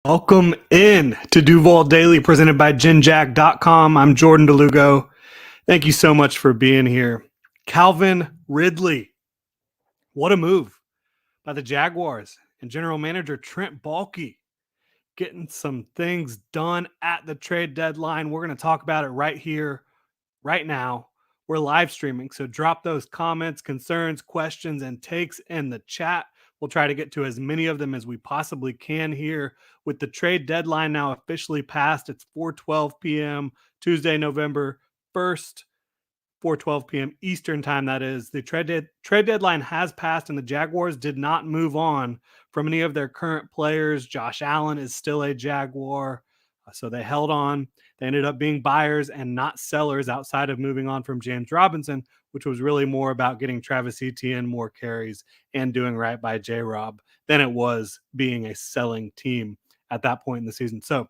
Welcome in to Duval Daily, presented by GenJag.com. I'm Jordan Lugo. Thank you so much for being here. Calvin Ridley. What a move by the Jaguars and general manager Trent Baalke, getting some things done at the trade deadline. We're going to talk about it right here, right now. We're live streaming, so drop those comments, concerns, questions, and takes in the chat. We'll try to get to as many of them as we possibly can here. With the trade deadline now officially passed, it's 4:12 p.m. Tuesday, November 1st, 4:12 p.m. Eastern time, that is. The trade deadline has passed, and the Jaguars did not move on from any of their current players. Josh Allen is still a Jaguar, so they held on. They ended up being buyers and not sellers outside of moving on from James Robinson, which was really more about getting Travis Etienne more carries and doing right by J-Rob than it was being a selling team at that point in the season. So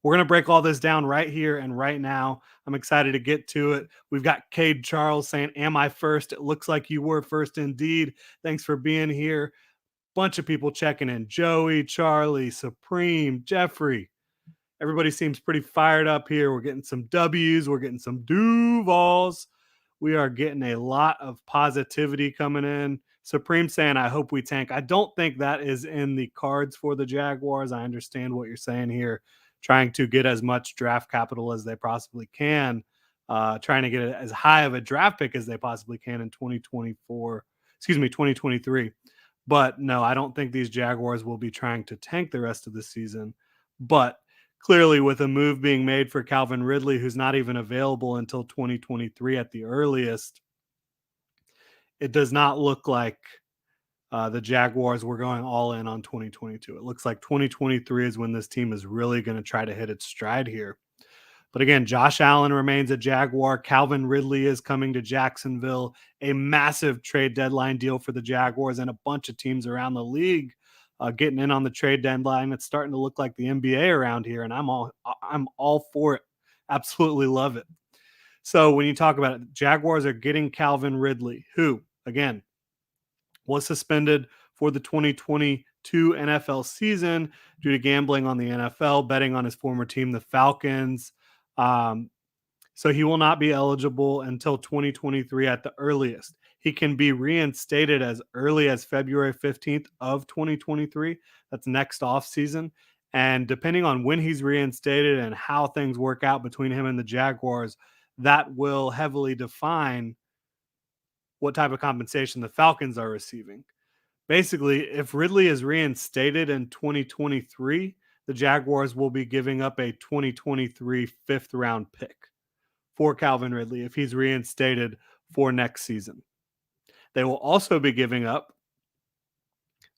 we're going to break all this down right here and right now. I'm excited to get to it. We've got Cade Charles saying, "Am I first? It looks like you were first indeed. Thanks for being here." Bunch of people checking in. Joey, Charlie, Supreme, Jeffrey. Everybody seems pretty fired up here. We're getting some W's. We're getting some Duvals. We are getting a lot of positivity coming in. Supreme saying, "I hope we tank." I don't think that is in the cards for the Jaguars. I understand what you're saying here, trying to get as much draft capital as they possibly can, trying to get as high of a draft pick as they possibly can in 2023. But no, I don't think these Jaguars will be trying to tank the rest of the season. But clearly, with a move being made for Calvin Ridley, who's not even available until 2023 at the earliest, it does not look like the Jaguars were going all in on 2022. It looks like 2023 is when this team is really going to try to hit its stride here. But again, Josh Allen remains a Jaguar. Calvin Ridley is coming to Jacksonville. A massive trade deadline deal for the Jaguars and a bunch of teams around the league getting in on the trade deadline. It's starting to look like the NBA around here, and I'm all for it. Absolutely love it. So when you talk about it, Jaguars are getting Calvin Ridley, who, again, was suspended for the 2022 NFL season due to gambling on the NFL, betting on his former team, the Falcons. So he will not be eligible until 2023 at the earliest. He can be reinstated as early as February 15th of 2023. That's next offseason. And depending on when he's reinstated and how things work out between him and the Jaguars, that will heavily define what type of compensation the Falcons are receiving. Basically, if Ridley is reinstated in 2023, the Jaguars will be giving up a 2023 fifth-round pick for Calvin Ridley if he's reinstated for next season. They will also be giving up,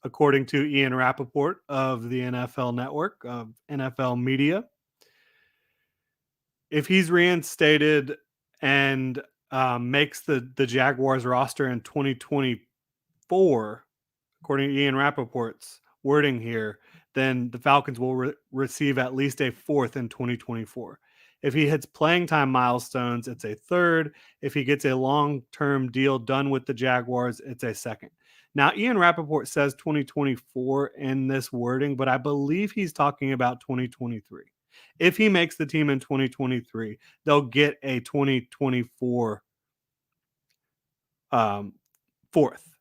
according to Ian Rappaport of the NFL Network, of NFL Media, if he's reinstated and makes the Jaguars roster in 2024, according to Ian Rappaport's wording here, then the Falcons will receive at least a fourth in 2024. If he hits playing time milestones, it's a third. If he gets a long-term deal done with the Jaguars, it's a second. Now, Ian Rappaport says 2024 in this wording, but I believe he's talking about 2023. If he makes the team in 2023, they'll get a 2024 fourth.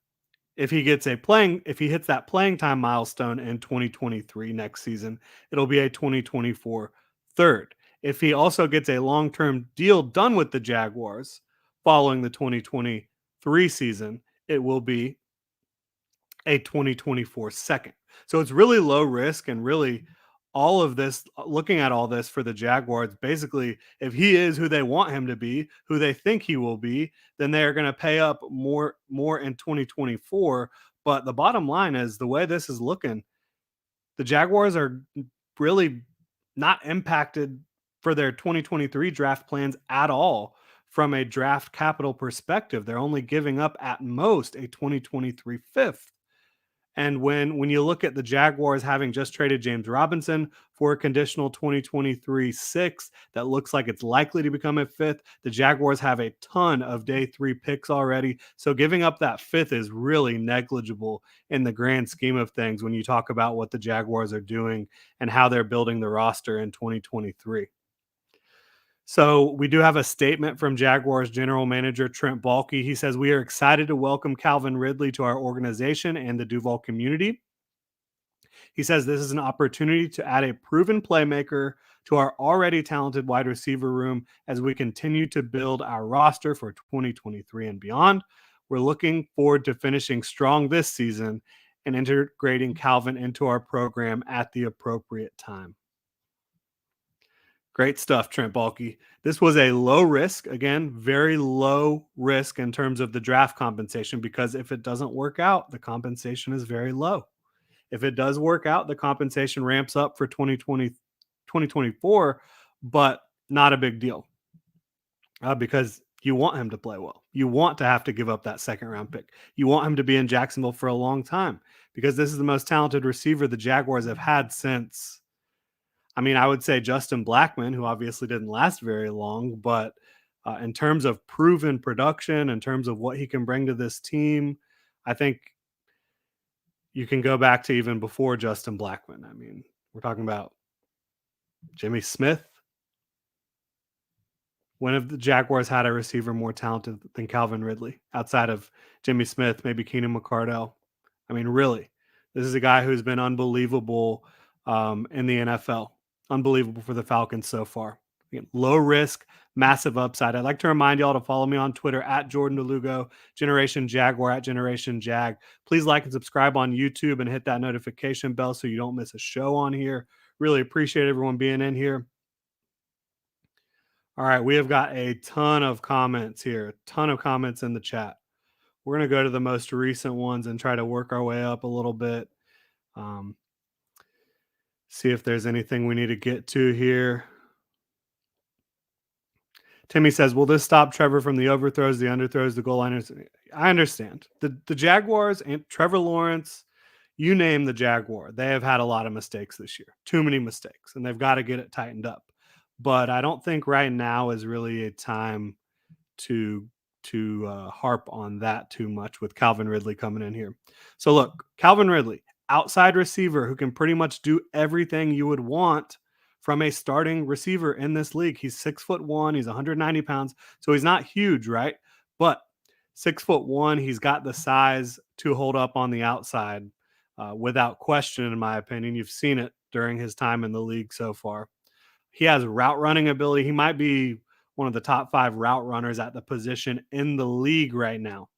If he hits that playing time milestone in 2023 next season, it'll be a 2024 third. If he also gets a long-term deal done with the Jaguars following the 2023 season, it will be a 2024 second. So it's really low risk, and really all of this, looking at all this for the Jaguars, basically, if he is who they want him to be, who they think he will be, then they're going to pay up more in 2024. But the bottom line is, the way this is looking, the Jaguars are really not impacted for their 2023 draft plans at all from a draft capital perspective. They're only giving up at most a 2023 fifth. And when you look at the Jaguars having just traded James Robinson for a conditional 2023 sixth that looks like it's likely to become a fifth, the Jaguars have a ton of day three picks already. So giving up that fifth is really negligible in the grand scheme of things when you talk about what the Jaguars are doing and how they're building the roster in 2023. So we do have a statement from Jaguars general manager Trent Baalke. He says, "We are excited to welcome Calvin Ridley to our organization and the Duval community." He says, "This is an opportunity to add a proven playmaker to our already talented wide receiver room as we continue to build our roster for 2023 and beyond. We're looking forward to finishing strong this season and integrating Calvin into our program at the appropriate time." Great stuff, Trent Baalke. This was a low risk, again, very low risk in terms of the draft compensation, because if it doesn't work out, the compensation is very low. If it does work out, the compensation ramps up for 2020, 2024, but not a big deal, because you want him to play well. You want to have to give up that second round pick. You want him to be in Jacksonville for a long time, because this is the most talented receiver the Jaguars have had since, I mean, I would say Justin Blackman, who obviously didn't last very long, but in terms of proven production, in terms of what he can bring to this team, I think you can go back to even before Justin Blackman. I mean, we're talking about Jimmy Smith. When have the Jaguars had a receiver more talented than Calvin Ridley outside of Jimmy Smith, maybe Keenan McCardell? I mean, really, this is a guy who's been unbelievable in the NFL, unbelievable for the Falcons so far. Again, low risk, massive upside. I'd like to remind y'all to follow me on Twitter at Jordan DeLugo, Generation Jaguar at Generation Jag. Please like and subscribe on YouTube and hit that notification bell so you don't miss a show on here. Really appreciate everyone being in here. All right, we have got a ton of comments here, a ton of comments in the chat. We're going to go to the most recent ones and try to work our way up a little bit. Um, see if there's anything we need to get to here. Timmy says, "Will this stop Trevor from the overthrows, the underthrows, the goal liners?" I understand. The Jaguars and Trevor Lawrence, you name the Jaguar, they have had a lot of mistakes this year. Too many mistakes, and they've got to get it tightened up. But I don't think right now is really a time to harp on that too much with Calvin Ridley coming in here. So look, Calvin Ridley, outside receiver who can pretty much do everything you would want from a starting receiver in this league. He's 6'1", he's 190 pounds, so he's not huge, right? But 6'1", he's got the size to hold up on the outside without question, in my opinion. You've seen it during his time in the league so far. He has route running ability. He might be one of the top 5 route runners at the position in the league right now.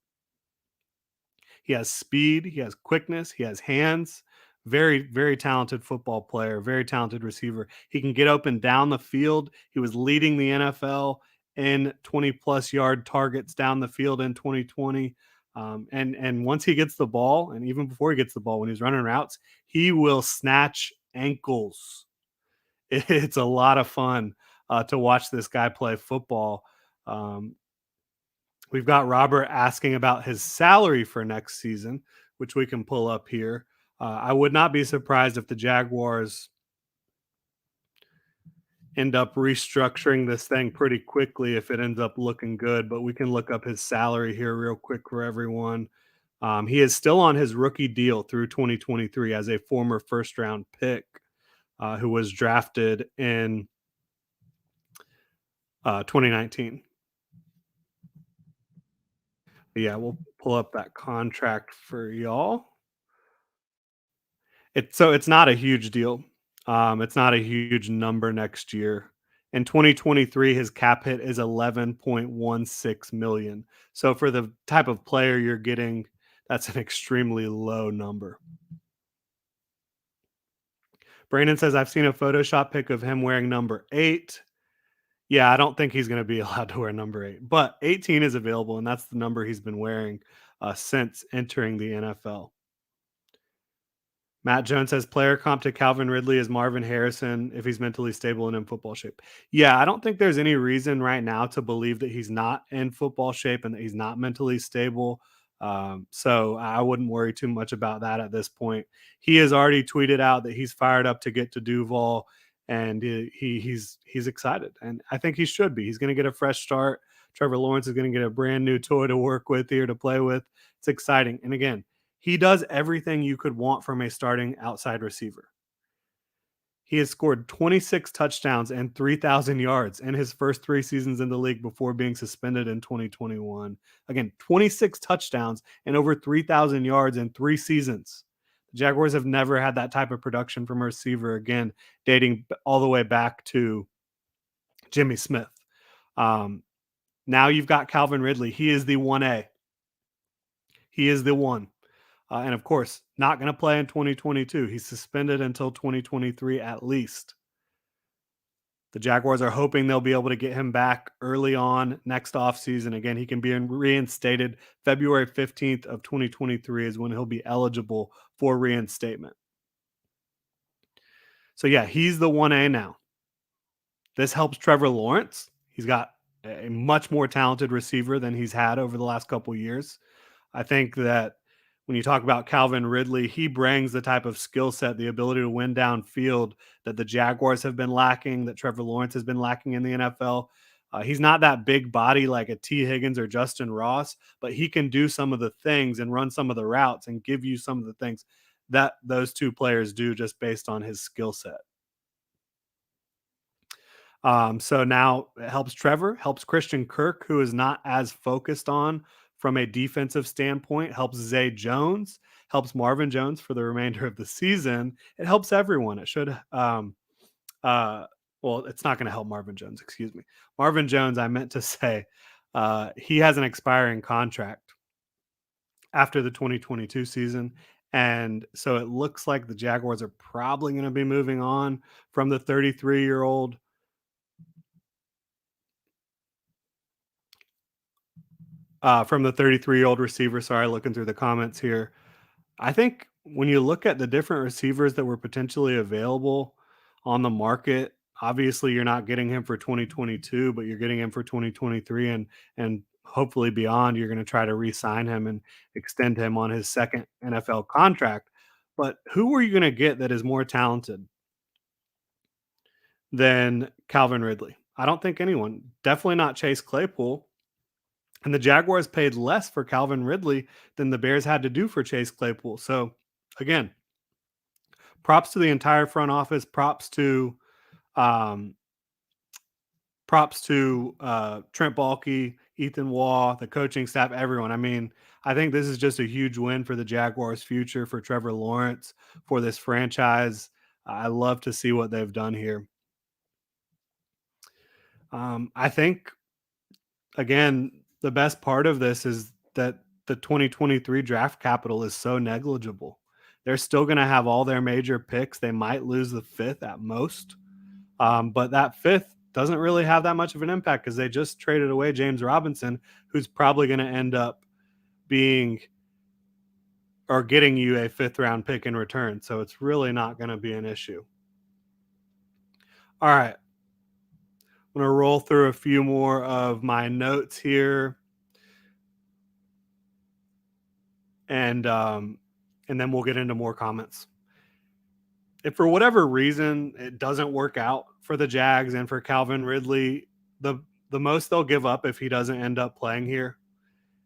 He has speed, he has quickness, he has hands. Very, very talented football player, very talented receiver. He can get open down the field. He was leading the NFL in 20-plus yard targets down the field in 2020. And once he gets the ball, and even before he gets the ball, when he's running routes, he will snatch ankles. It's a lot of fun to watch this guy play football. Um, we've got Robert asking about his salary for next season, which we can pull up here. I would not be surprised if the Jaguars end up restructuring this thing pretty quickly if it ends up looking good, but we can look up his salary here real quick for everyone. He is still on his rookie deal through 2023 as a former first round pick who was drafted in 2019. But yeah, we'll pull up that contract for y'all. It's not a huge deal. It's not a huge number next year. In 2023, his cap hit is 11.16 million. So for the type of player you're getting, that's an extremely low number. Brandon says, "I've seen a Photoshop pic of him wearing number 8. Yeah, I don't think he's going to be allowed to wear number 8, but 18 is available, and that's the number he's been wearing since entering the NFL. Matt Jones says, "Player comp to Calvin Ridley is Marvin Harrison if he's mentally stable and in football shape." Yeah, I don't think there's any reason right now to believe that he's not in football shape and that he's not mentally stable. So I wouldn't worry too much about that at this point. He has already tweeted out that he's fired up to get to Duval, and he's excited, and I think he should be. He's going to get a fresh start. Trevor Lawrence is going to get a brand new toy to work with here to play with. It's exciting, and again, he does everything you could want from a starting outside receiver. He has scored 26 touchdowns and 3,000 yards in his first 3 seasons in the league before being suspended in 2021. Again, 26 touchdowns and over 3,000 yards in 3 seasons. The Jaguars have never had that type of production from a receiver again, dating all the way back to Jimmy Smith. Um, Now you've got Calvin Ridley. He is the 1A. He is the one. And of course, not going to play in 2022. He's suspended until 2023 at least. The Jaguars are hoping they'll be able to get him back early on next offseason. Again, he can be reinstated February 15th of 2023 is when he'll be eligible for reinstatement. So yeah, he's the 1A now. This helps Trevor Lawrence. He's got a much more talented receiver than he's had over the last couple of years. I think that when you talk about Calvin Ridley, he brings the type of skill set, the ability to win downfield that the Jaguars have been lacking, that Trevor Lawrence has been lacking in the NFL. He's not that big body like a T. Higgins or Justin Ross, but he can do some of the things and run some of the routes and give you some of the things that those two players do just based on his skill set. So now it helps Trevor, helps Christian Kirk, who is not as focused on from a defensive standpoint, helps Zay Jones, helps Marvin Jones for the remainder of the season. It helps everyone. It should, uh, well, it's not going to help Marvin Jones, excuse me. Marvin Jones, I meant to say, he has an expiring contract after the 2022 season. And so it looks like the Jaguars are probably going to be moving on from the 33-year-old from the 33-year-old receiver. Sorry, looking through the comments here. I think when you look at the different receivers that were potentially available on the market, obviously you're not getting him for 2022, but you're getting him for 2023 and hopefully beyond. You're going to try to re-sign him and extend him on his second NFL contract. But who are you going to get that is more talented than Calvin Ridley? I don't think anyone. Definitely not Chase Claypool. And the Jaguars paid less for Calvin Ridley than the Bears had to do for Chase Claypool. So, again, props to the entire front office. Um, props to Trent Baalke, Ethan Waugh, the coaching staff, everyone. I mean, I think this is just a huge win for the Jaguars' future, for Trevor Lawrence, for this franchise. I love to see what they've done here. I think again, the best part of this is that the 2023 draft capital is so negligible. They're still going to have all their major picks. They might lose the fifth at most, but that fifth doesn't really have that much of an impact because they just traded away James Robinson, who's probably going to end up being or getting you a fifth round pick in return. So it's really not going to be an issue. All right. I'm going to roll through a few more of my notes here. And then we'll get into more comments. If for whatever reason it doesn't work out for the Jags and for Calvin Ridley, the most they'll give up if he doesn't end up playing here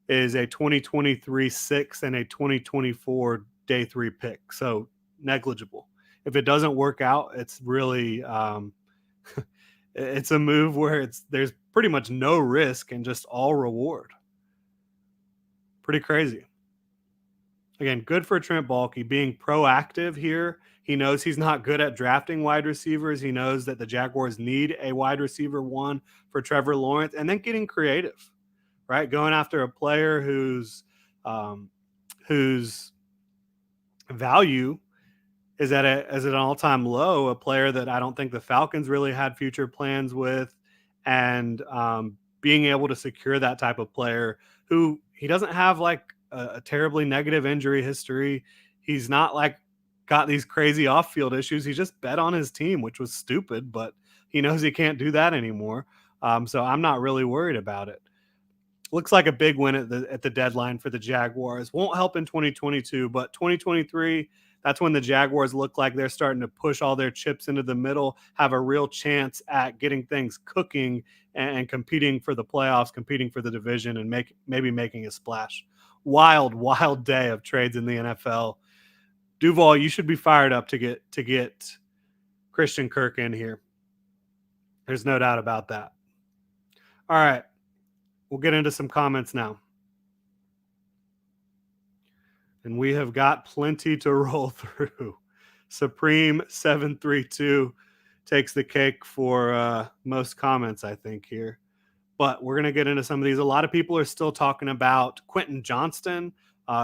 is a 2023 6 and a 2024 day 3 pick. So negligible. If it doesn't work out, it's really it's a move where there's pretty much no risk and just all reward. Pretty crazy. Again, good for Trent Baalke being proactive here. He knows he's not good at drafting wide receivers. He knows that the Jaguars need a wide receiver one for Trevor Lawrence, and then getting creative, right? Going after a player whose value is at an all-time low, a player that I don't think the Falcons really had future plans with, and being able to secure that type of player who he doesn't have like a terribly negative injury history. He's not like got these crazy off-field issues. He just bet on his team, which was stupid, but he knows he can't do that anymore. So I'm not really worried about it. Looks like a big win at the deadline for the Jaguars. Won't help in 2022, but 2023, that's when the Jaguars look like they're starting to push all their chips into the middle, have a real chance at getting things cooking and competing for the playoffs, competing for the division, and maybe making a splash. Wild, wild day of trades in the NFL. Duval, you should be fired up to get Christian Kirk in here. There's no doubt about that. All right, we'll get into some comments now. And we have got plenty to roll through. Supreme 732 takes the cake for most comments, I think, here. But we're going to get into some of these. A lot of people are still talking about Quentin Johnston,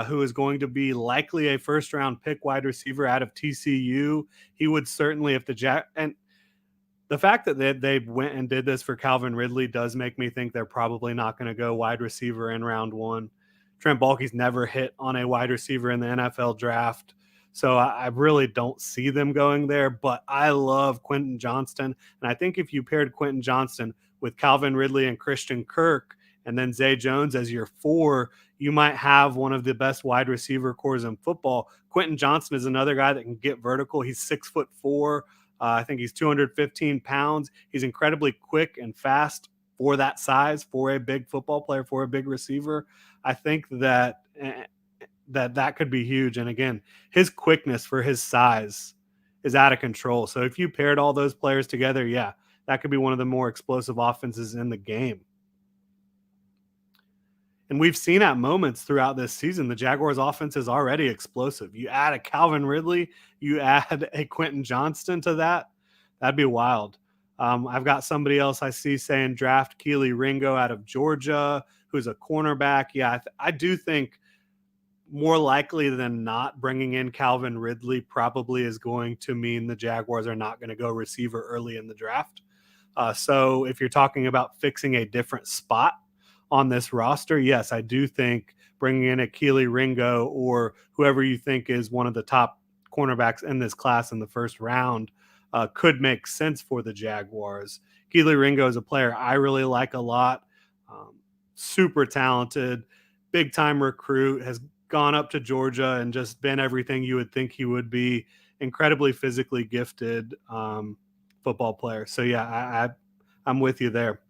who is going to be likely a first-round pick wide receiver out of TCU. He would certainly, if and the fact that they went and did this for Calvin Ridley does make me think they're probably not going to go wide receiver in round one. Trent Baalke's never hit on a wide receiver in the NFL draft. So I really don't see them going there, but I love Quentin Johnston. And I think if you paired Quentin Johnston with Calvin Ridley and Christian Kirk and then Zay Jones as your 4, you might have one of the best wide receiver cores in football. Quentin Johnston is another guy that can get vertical. He's 6'4". I think he's 215 pounds. He's incredibly quick and fast for that size, for a big football player, for a big receiver. I think that could be huge. And again, his quickness for his size is out of control. So if you paired all those players together, yeah, that could be one of the more explosive offenses in the game. And we've seen at moments throughout this season, the Jaguars offense is already explosive. You add a Calvin Ridley, you add a Quentin Johnston to that, that'd be wild. I've got somebody else I see saying draft Keely Ringo out of Georgia, who's a cornerback. Yeah, I do think more likely than not bringing in Calvin Ridley probably is going to mean the Jaguars are not going to go receiver early in the draft. So if you're talking about fixing a different spot on this roster, yes, I do think bringing in a Keely Ringo or whoever you think is one of the top cornerbacks in this class in the first round could make sense for the Jaguars. Keely Ringo is a player I really like a lot. Super talented, big-time recruit, has gone up to Georgia and just been everything you would think he would be. Incredibly physically gifted football player. So, yeah, I'm with you there.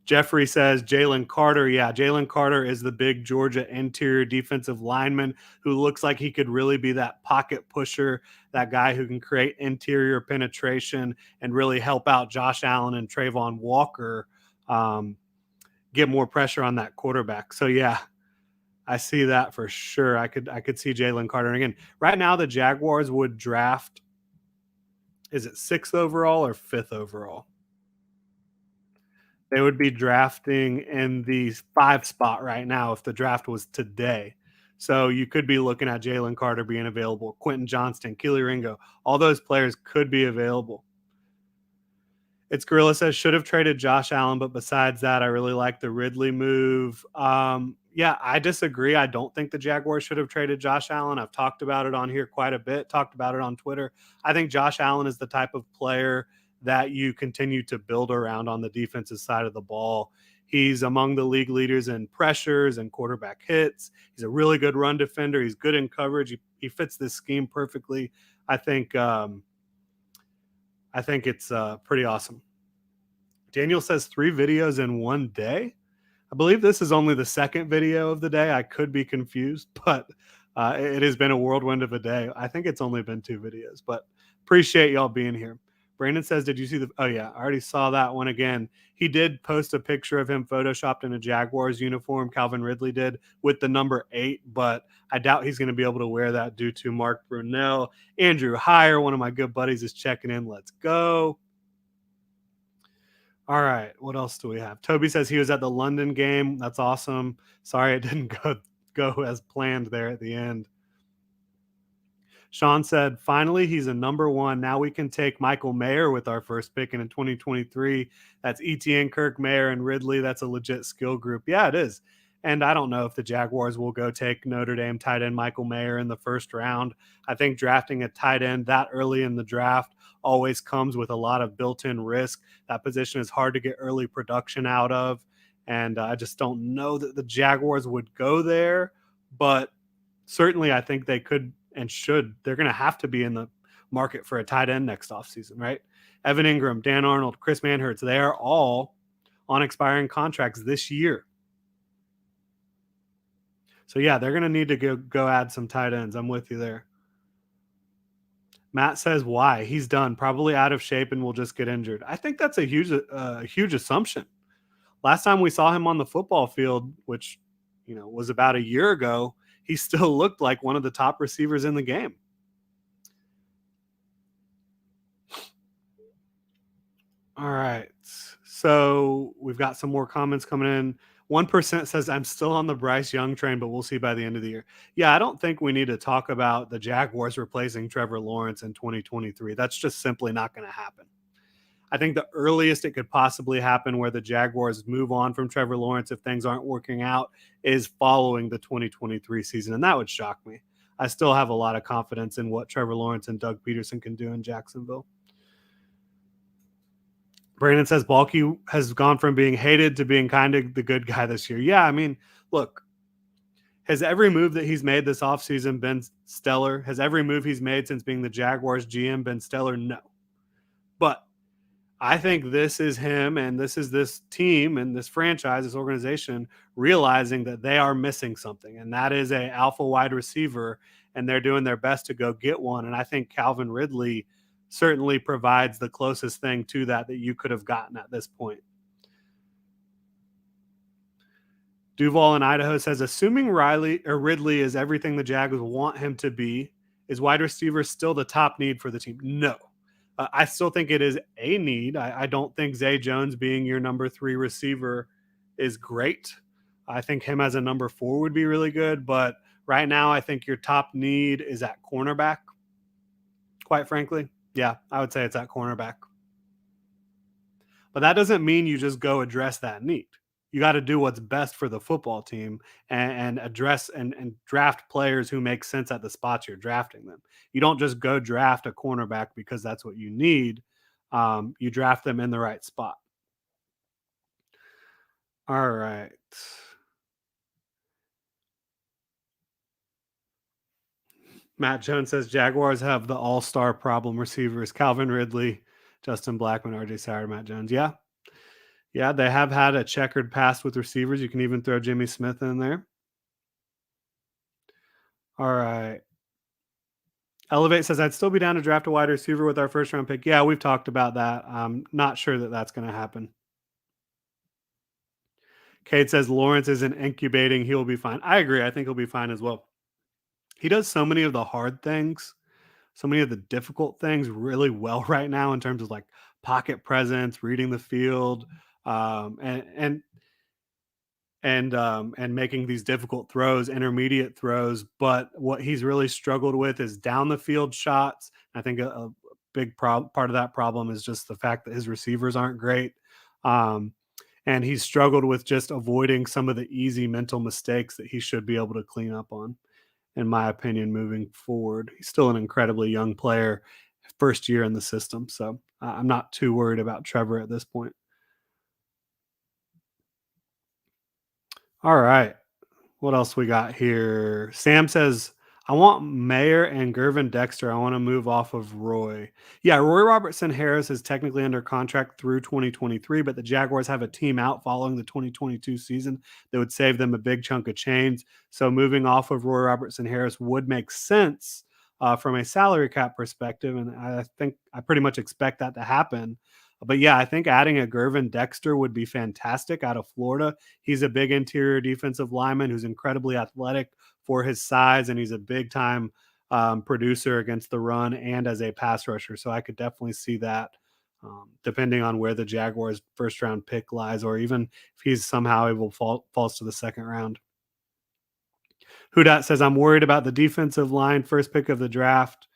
Jeffrey says Jalen Carter. Yeah, Jalen Carter is the big Georgia interior defensive lineman who looks like he could really be that pocket pusher, that guy who can create interior penetration and really help out Josh Allen and Trayvon Walker get more pressure on that quarterback. So, yeah, I see that for sure. I could see Jalen Carter. And again, right now the Jaguars would draft, is it 6th overall or 5th overall? They would be drafting in the 5 spot right now if the draft was today. So you could be looking at Jalen Carter being available, Quentin Johnston, Keely Ringo. All those players could be available. It's Gorilla says, should have traded Josh Allen, but besides that, I really like the Ridley move. Yeah, I disagree. I don't think the Jaguars should have traded Josh Allen. I've talked about it on here quite a bit, talked about it on Twitter. I think Josh Allen is the type of player that you continue to build around on the defensive side of the ball. He's among the league leaders in pressures and quarterback hits. He's a really good run defender. He's good in coverage. He fits this scheme perfectly. I think it's pretty awesome. Daniel says 3 videos in one day. I believe this is only the second video of the day. I could be confused, but it has been a whirlwind of a day. I think it's only been 2 videos, but appreciate y'all being here. Brandon says, did you see oh yeah, I already saw that one again. He did post a picture of him photoshopped in a Jaguars uniform. Calvin Ridley did with the number 8, but I doubt he's going to be able to wear that due to Mark Brunell. Andrew Heyer, one of my good buddies, is checking in. Let's go. All right, what else do we have? Toby says he was at the London game. That's awesome. Sorry it didn't go as planned there at the end. Sean said, finally, he's a number 1. Now we can take Michael Mayer with our first pick. And in 2023, that's Etienne, Kirk, Mayer, and Ridley. That's a legit skill group. Yeah, it is. And I don't know if the Jaguars will go take Notre Dame tight end Michael Mayer in the first round. I think drafting a tight end that early in the draft always comes with a lot of built-in risk. That position is hard to get early production out of. And I just don't know that the Jaguars would go there, but certainly I think they could and should. They're going to have to be in the market for a tight end next offseason, right? Evan Ingram, Dan Arnold, Chris Manhertz, they are all on expiring contracts this year. So, yeah, they're going to need to go add some tight ends. I'm with you there. Matt says, why? He's done. Probably out of shape and will just get injured. I think that's a huge assumption. Last time we saw him on the football field, which, was about a year ago, he still looked like one of the top receivers in the game. All right. So we've got some more comments coming in. 1% says, I'm still on the Bryce Young train, but we'll see by the end of the year. Yeah, I don't think we need to talk about the Jaguars replacing Trevor Lawrence in 2023. That's just simply not going to happen. I think the earliest it could possibly happen where the Jaguars move on from Trevor Lawrence if things aren't working out is following the 2023 season, and that would shock me. I still have a lot of confidence in what Trevor Lawrence and Doug Peterson can do in Jacksonville. Brandon says Baalke has gone from being hated to being kind of the good guy this year. Yeah, I mean, look, has every move that he's made this offseason been stellar? Has every move he's made since being the Jaguars GM been stellar? No. But I think this is him and this is this team and this franchise, this organization realizing that they are missing something, and that is a alpha wide receiver, and they're doing their best to go get one. And I think Calvin Ridley certainly provides the closest thing to that you could have gotten at this point. Duval in Idaho says, assuming Ridley is everything the Jaguars want him to be, is wide receiver still the top need for the team? No. I still think it is a need. I don't think Zay Jones being your number 3 receiver is great. I think him as a number 4 would be really good. But right now, I think your top need is at cornerback, quite frankly. Yeah, I would say it's at cornerback. But that doesn't mean you just go address that need. You got to do what's best for the football team and address and draft players who make sense at the spots you're drafting them. You don't just go draft a cornerback because that's what you need. You draft them in the right spot. All right. Matt Jones says Jaguars have the all-star problem receivers: Calvin Ridley, Justin Blackman, RJ Sauer, Matt Jones. Yeah. Yeah, they have had a checkered past with receivers. You can even throw Jimmy Smith in there. All right. Elevate says, I'd still be down to draft a wide receiver with our first round pick. Yeah, we've talked about that. I'm not sure that that's going to happen. Kate says, Lawrence isn't incubating. He will be fine. I agree. I think he'll be fine as well. He does so many of the hard things, so many of the difficult things really well right now in terms of like pocket presence, reading the field, and making these difficult throws, intermediate throws. But what he's really struggled with is down the field shots. I think a big part of that problem is just the fact that his receivers aren't great. And he's struggled with just avoiding some of the easy mental mistakes that he should be able to clean up on, in my opinion, moving forward. He's still an incredibly young player, first year in the system. So I'm not too worried about Trevor at this point. All right. What else we got here? Sam says, I want Mayer and Gervin Dexter. I want to move off of Roy. Yeah, Roy Robertson Harris is technically under contract through 2023, but the Jaguars have a team out following the 2022 season that would save them a big chunk of change. So moving off of Roy Robertson Harris would make sense from a salary cap perspective. And I think I pretty much expect that to happen. But yeah, I think adding a Gervin Dexter would be fantastic out of Florida. He's a big interior defensive lineman who's incredibly athletic for his size, and he's a big time producer against the run and as a pass rusher. So I could definitely see that depending on where the Jaguars' first round pick lies, or even if he's somehow able falls to the second round. Hudat says, I'm worried about the defensive line, first pick of the draft.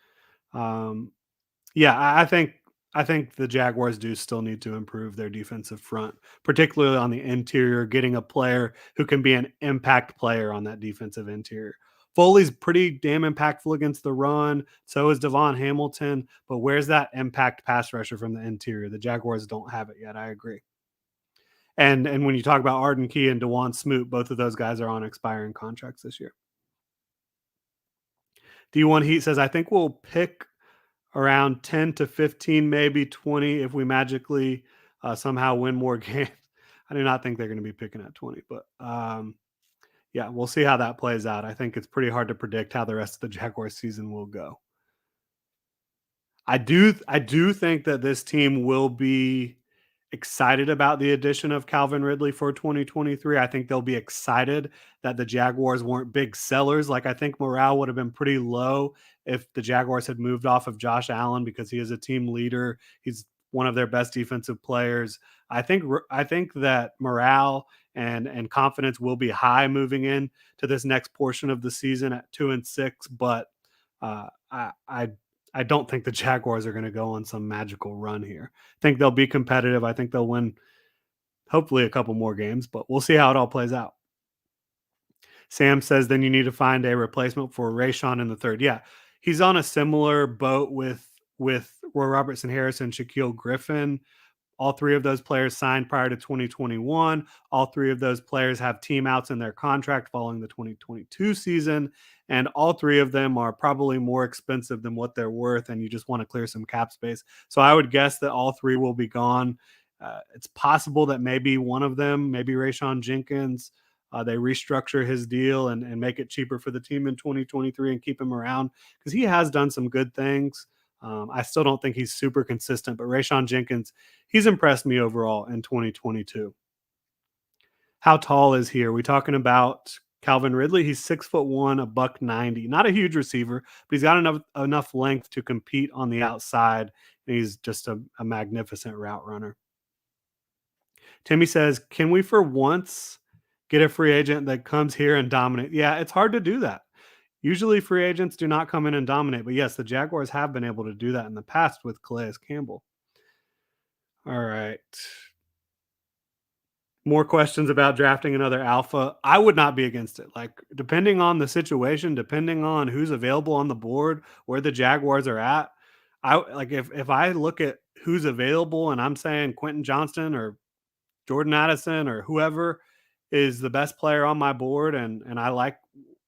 Yeah, I think the Jaguars do still need to improve their defensive front, particularly on the interior, getting a player who can be an impact player on that defensive interior. Foley's pretty damn impactful against the run. So is Devon Hamilton. But where's that impact pass rusher from the interior? The Jaguars don't have it yet. I agree. And when you talk about Arden Key and Dewan Smoot, both of those guys are on expiring contracts this year. D1 Heat says, I think we'll pick around 10 to 15, maybe 20 if we magically somehow win more games. I do not think they're going to be picking at 20, but yeah, we'll see how that plays out. I think it's pretty hard to predict how the rest of the Jaguars season will go. I do think that this team will be excited about the addition of Calvin Ridley for 2023. I think they'll be excited that the Jaguars weren't big sellers. Like, I think morale would have been pretty low if the Jaguars had moved off of Josh Allen because he is a team leader. He's one of their best defensive players. I think that morale and confidence will be high moving in to this next portion of the season at 2-6, but I don't think the Jaguars are going to go on some magical run here. I think they'll be competitive. I think they'll win hopefully a couple more games, but we'll see how it all plays out. Sam says then you need to find a replacement for Rayshon in the third. Yeah, he's on a similar boat with Roy Robertson Harrison, Shaquille Griffin. All three of those players signed prior to 2021. All three of those players have team outs in their contract following the 2022 season. And all three of them are probably more expensive than what they're worth. And you just want to clear some cap space. So I would guess that all three will be gone. It's possible that maybe one of them, maybe Rayshon Jenkins, they restructure his deal and make it cheaper for the team in 2023 and keep him around because he has done some good things. I still don't think he's super consistent, but Rayshon Jenkins, he's impressed me overall in 2022. How tall is he? Are we talking about Calvin Ridley? He's 6'1", a buck 90. Not a huge receiver, but he's got enough length to compete on the outside. And he's just a magnificent route runner. Timmy says, can we for once get a free agent that comes here and dominate? Yeah, it's hard to do that. Usually free agents do not come in and dominate, but yes, the Jaguars have been able to do that in the past with Calais Campbell. All right. More questions about drafting another alpha. I would not be against it. Like, depending on the situation, depending on who's available on the board, where the Jaguars are at, I like if I look at who's available and I'm saying Quentin Johnston or Jordan Addison or whoever is the best player on my board and I like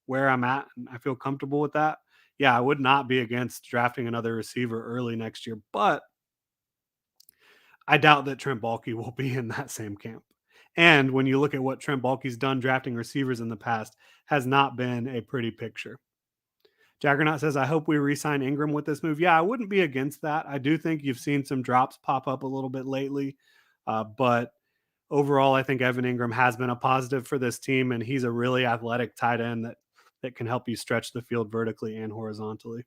where I'm at and I feel comfortable with that. Yeah, I would not be against drafting another receiver early next year, but I doubt that Trent Baalke will be in that same camp. And when you look at what Trent Baalke's done drafting receivers in the past, has not been a pretty picture. Jaggernaut says, I hope we re-sign Ingram with this move. Yeah, I wouldn't be against that. I do think you've seen some drops pop up a little bit lately. But overall, I think Evan Ingram has been a positive for this team, and he's a really athletic tight end that can help you stretch the field vertically and horizontally.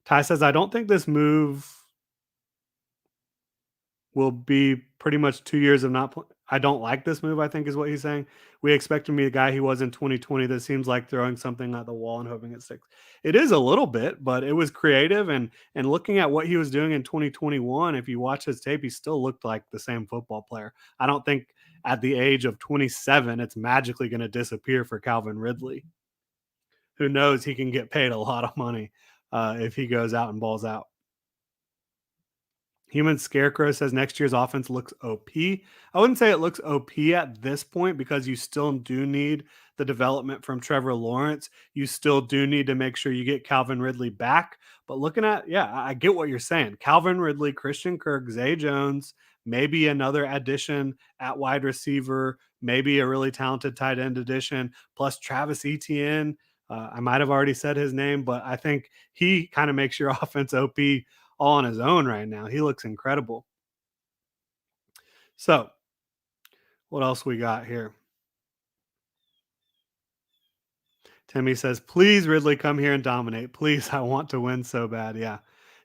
Ty says, I don't think this move will be pretty much 2 years of not I don't like this move, I think is what he's saying. We expect him to be the guy he was in 2020 that seems like throwing something at the wall and hoping it sticks. It is a little bit, but it was creative and looking at what he was doing in 2021, if you watch his tape, he still looked like the same football player. I don't think at the age of 27 it's magically going to disappear for Calvin Ridley. Who knows, he can get paid a lot of money if he goes out and balls out. Human Scarecrow says next year's offense looks OP. I wouldn't say it looks OP at this point because you still do need the development from Trevor Lawrence. You still do need to make sure you get Calvin Ridley back. But looking at, yeah, I get what you're saying. Calvin Ridley, Christian Kirk, Zay Jones, maybe another addition at wide receiver, maybe a really talented tight end addition, plus Travis Etienne. I might have already said his name, but I think he kind of makes your offense OP all on his own right now. He looks incredible. So, what else we got here? Timmy says, please, Ridley, come here and dominate. Please, I want to win so bad. Yeah.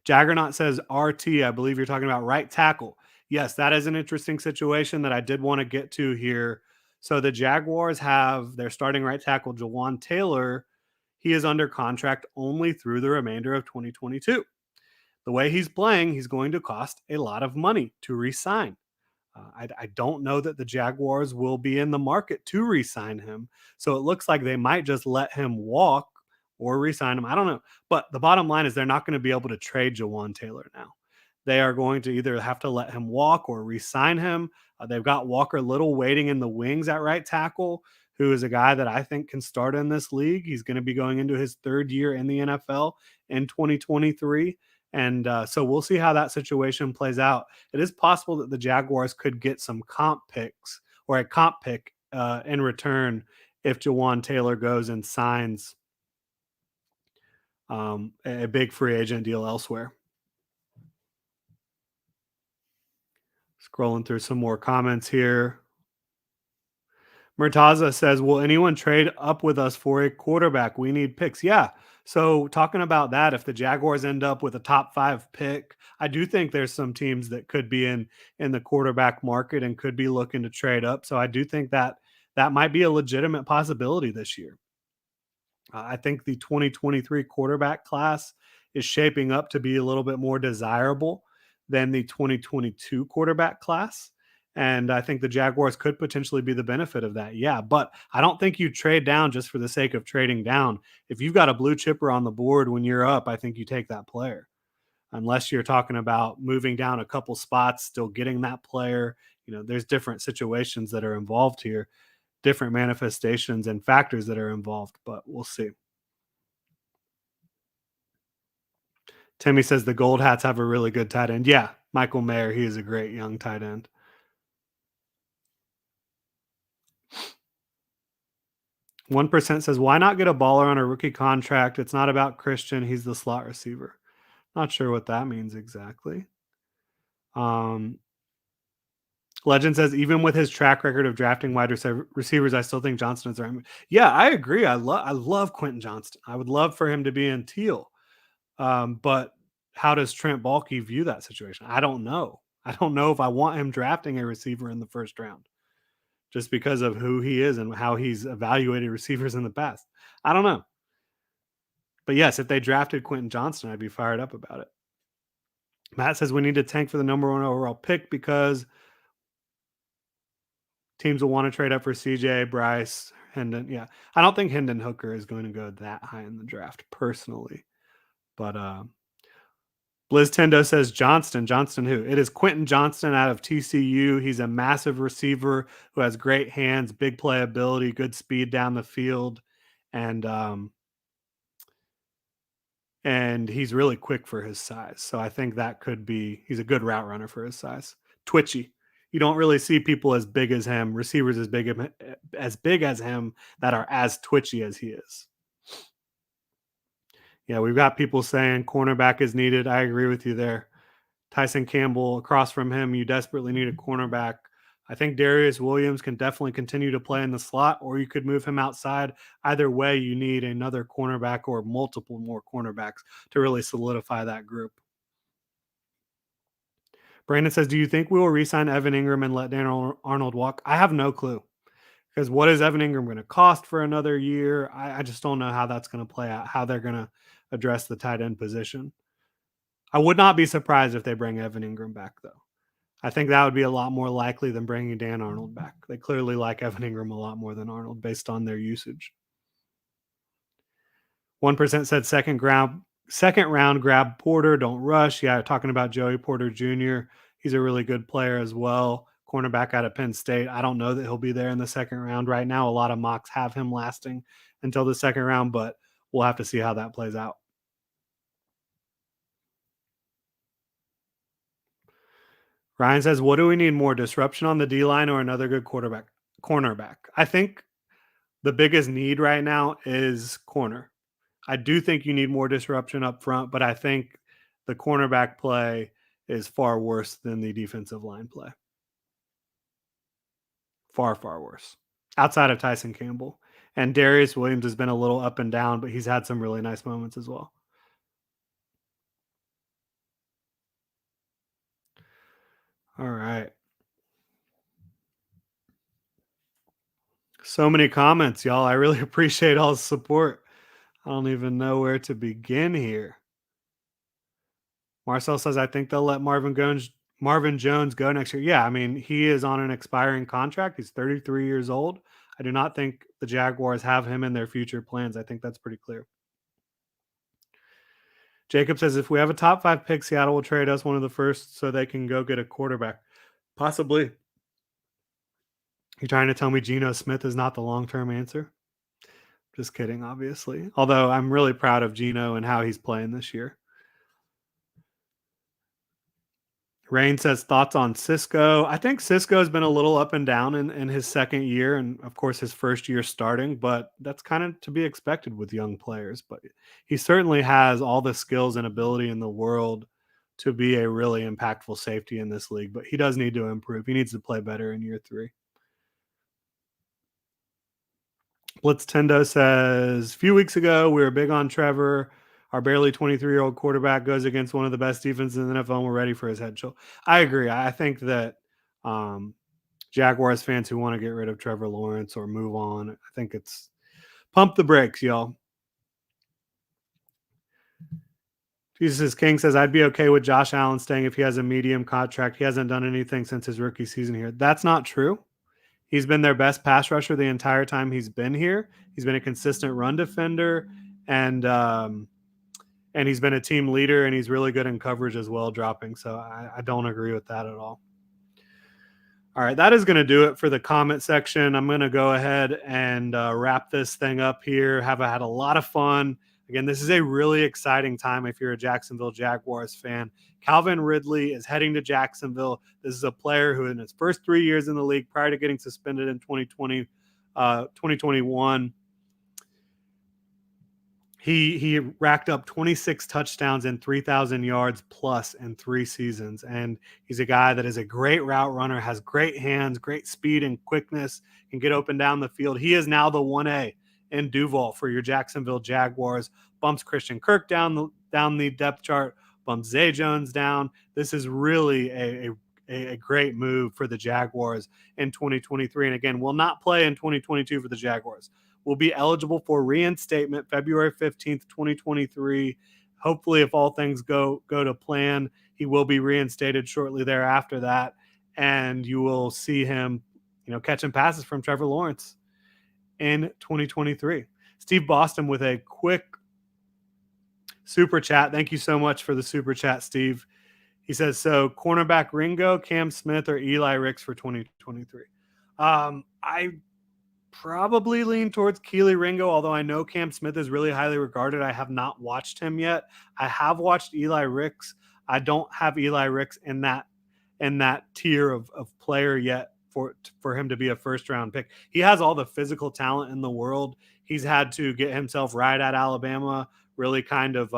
Jaggernaut says, RT, I believe you're talking about right tackle. Yes, that is an interesting situation that I did want to get to here. So, the Jaguars have their starting right tackle, Jawan Taylor. He is under contract only through the remainder of 2022. The way he's playing, he's going to cost a lot of money to re-sign. I don't know that the Jaguars will be in the market to re-sign him. So it looks like they might just let him walk or re-sign him. I don't know. But the bottom line is they're not going to be able to trade Jawan Taylor now. they are going to either have to let him walk or re-sign him. They've got Walker Little waiting in the wings at right tackle, who is a guy that I think can start in this league. He's going to be going into his third year in the NFL in 2023. And so we'll see how that situation plays out. It is possible that the Jaguars could get some comp picks or a comp pick in return if Jawan Taylor goes and signs a big free agent deal elsewhere. Scrolling through some more comments here. Murtaza says, "Will anyone trade up with us for a quarterback? We need picks." Yeah. So talking about that, if the Jaguars end up with a top 5 pick, I do think there's some teams that could be in the quarterback market and could be looking to trade up. So I do think that that might be a legitimate possibility this year. I think the 2023 quarterback class is shaping up to be a little bit more desirable than the 2022 quarterback class. And I think the Jaguars could potentially be the benefit of that. Yeah. But I don't think you trade down just for the sake of trading down. If you've got a blue chipper on the board when you're up, I think you take that player. Unless you're talking about moving down a couple spots, still getting that player. There's different situations that are involved here, different manifestations and factors that are involved, but we'll see. Timmy says the Gold Hats have a really good tight end. Yeah, Michael Mayer, he is a great young tight end. 1% says, why not get a baller on a rookie contract? It's not about Christian. He's the slot receiver. Not sure what that means exactly. Legend says, even with his track record of drafting wide receivers, I still think Johnston is the right move. Yeah, I agree. I love Quentin Johnston. I would love for him to be in teal. But how does Trent Baalke view that situation? I don't know. I don't know if I want him drafting a receiver in the first round just because of who he is and how he's evaluated receivers in the past. I don't know. But yes, if they drafted Quentin Johnston, I'd be fired up about it. Matt says we need to tank for the number 1 overall pick because teams will want to trade up for CJ, Bryce, Hendon. Yeah. I don't think Hendon Hooker is going to go that high in the draft personally. But Blizz Tendo says Johnston. Johnston who? It is Quentin Johnston out of TCU. He's a massive receiver who has great hands, big playability, good speed down the field, and he's really quick for his size. So I think that could be he's a good route runner for his size. Twitchy. You don't really see people as big as him, receivers as big as him that are as twitchy as he is. Yeah, we've got people saying cornerback is needed. I agree with you there. Tyson Campbell across from him, you desperately need a cornerback. I think Darius Williams can definitely continue to play in the slot, or you could move him outside. Either way, you need another cornerback or multiple more cornerbacks to really solidify that group. Brandon says, do you think we will re-sign Evan Ingram and let Dan Arnold walk? I have no clue. Because what is Evan Ingram going to cost for another year? I just don't know how that's going to play out, how they're going to address the tight end position. I would not be surprised if they bring Evan Ingram back, though. I think that would be a lot more likely than bringing Dan Arnold back. They clearly like Evan Ingram a lot more than Arnold based on their usage. 1% said second round grab Porter, don't rush. Yeah, talking about Joey Porter Jr. He's a really good player as well. Cornerback out of Penn State. I don't know that he'll be there in the second round right now. A lot of mocks have him lasting until the second round, but we'll have to see how that plays out. Ryan says, what do we need more, disruption on the D-line or another good cornerback? I think the biggest need right now is corner. I do think you need more disruption up front, but I think the cornerback play is far worse than the defensive line play. Far, far worse. Outside of Tyson Campbell. And Darius Williams has been a little up and down, but he's had some really nice moments as well. All right. So many comments, y'all. I really appreciate all the support. I don't even know where to begin here. Marcel says, I think they'll let Marvin Jones go next year. Yeah, I mean, he is on an expiring contract. He's 33 years old. I do not think the Jaguars have him in their future plans. I think that's pretty clear. Jacob says if we have a top 5 pick, Seattle will trade us one of the first so they can go get a quarterback. Possibly. You're trying to tell me Geno Smith is not the long-term answer? Just kidding, obviously. Although I'm really proud of Geno and how he's playing this year. Rain says thoughts on Cisco. I think Cisco has been a little up and down in his second year and, of course, his first year starting, but that's kind of to be expected with young players. But he certainly has all the skills and ability in the world to be a really impactful safety in this league, but he does need to improve. He needs to play better in year 3. Blitz Tendo says, a few weeks ago, we were big on Trevor. Our barely 23-year-old quarterback goes against one of the best defenses in the NFL, and we're ready for his head show. I agree. I think that Jaguars fans who want to get rid of Trevor Lawrence or move on, I think it's pump the brakes, y'all. Jesus King says, I'd be okay with Josh Allen staying if he has a medium contract. He hasn't done anything since his rookie season here. That's not true. He's been their best pass rusher the entire time he's been here. He's been a consistent run defender, and he's been a team leader, and he's really good in coverage as well, dropping. So I don't agree with that at all. All right, that is going to do it for the comment section. I'm going to go ahead and wrap this thing up here. Have had a lot of fun. Again, this is a really exciting time if you're a Jacksonville Jaguars fan. Calvin Ridley is heading to Jacksonville. This is a player who in his first 3 years in the league prior to getting suspended in 2021, he racked up 26 touchdowns and 3,000 yards plus in 3 seasons. And he's a guy that is a great route runner, has great hands, great speed and quickness, can get open down the field. He is now the 1A in Duval for your Jacksonville Jaguars. Bumps Christian Kirk down the depth chart, bumps Zay Jones down. This is really a great move for the Jaguars in 2023. And again, will not play in 2022 for the Jaguars. Will be eligible for reinstatement February 15th, 2023. Hopefully, if all things go to plan, he will be reinstated shortly thereafter that, and you will see him, catching passes from Trevor Lawrence in 2023. Steve Boston with a quick super chat. Thank you so much for the super chat, Steve. He says, so cornerback Ringo, Cam Smith, or Eli Ricks for 2023? I probably lean towards Keely Ringo, although I know Cam Smith is really highly regarded. I have not watched him yet. I have watched Eli Ricks. I don't have Eli Ricks in that tier of player yet for him to be a first-round pick. He has all the physical talent in the world. He's had to get himself right at Alabama, really kind of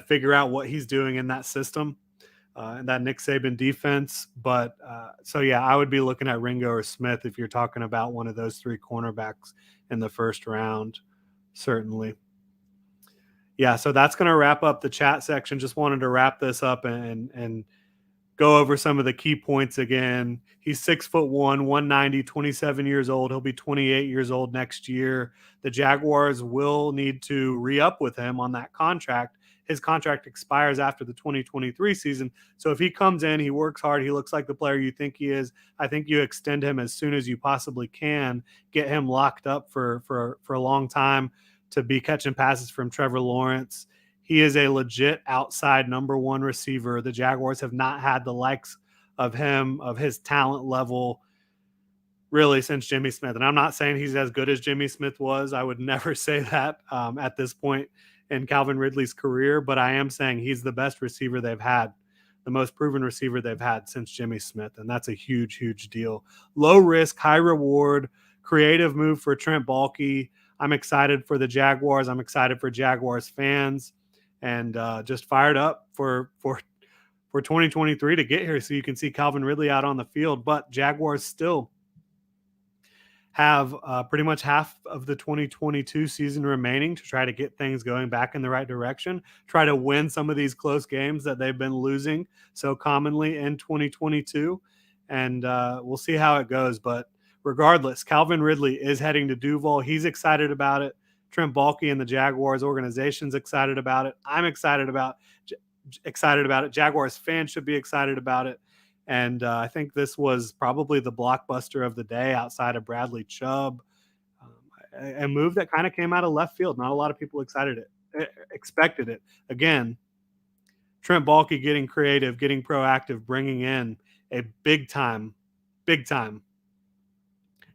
figure out what he's doing in that system. And that Nick Saban defense. But so, yeah, I would be looking at Ringo or Smith if you're talking about one of those 3 cornerbacks in the first round, certainly. Yeah, so that's going to wrap up the chat section. Just wanted to wrap this up and go over some of the key points again. He's 6'1", 190, 27 years old. He'll be 28 years old next year. The Jaguars will need to re-up with him on that contract. His contract expires after the 2023 season. So if he comes in, he works hard, he looks like the player you think he is, I think you extend him as soon as you possibly can, get him locked up for a long time to be catching passes from Trevor Lawrence. He is a legit outside number 1 receiver. The Jaguars have not had the likes of him, of his talent level, really since Jimmy Smith. And I'm not saying he's as good as Jimmy Smith was. I would never say that at this point in Calvin Ridley's career, but I am saying he's the best receiver they've had, the most proven receiver they've had since Jimmy Smith, and that's a huge, huge deal. Low risk, high reward, creative move for Trent Baalke. I'm excited for the Jaguars. I'm excited for Jaguars fans, and just fired up for 2023 to get here so you can see Calvin Ridley out on the field. But Jaguars still have pretty much half of the 2022 season remaining to try to get things going back in the right direction, try to win some of these close games that they've been losing so commonly in 2022. And we'll see how it goes. But regardless, Calvin Ridley is heading to Duval. He's excited about it. Trent Baalke and the Jaguars organization's excited about it. I'm excited about it. Jaguars fans should be excited about it. And I think this was probably the blockbuster of the day outside of Bradley Chubb. A move that kind of came out of left field. Not a lot of people excited expected it. Again, Trent Baalke getting creative, getting proactive, bringing in a big time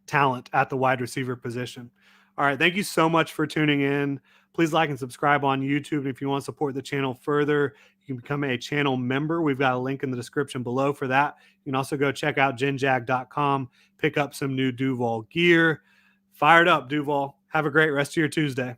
talent at the wide receiver position. All right. Thank you so much for tuning in. Please like and subscribe on YouTube. If you want to support the channel further, you can become a channel member. We've got a link in the description below for that. You can also go check out genjag.com, pick up some new Duval gear. Fired up, Duval. Have a great rest of your Tuesday.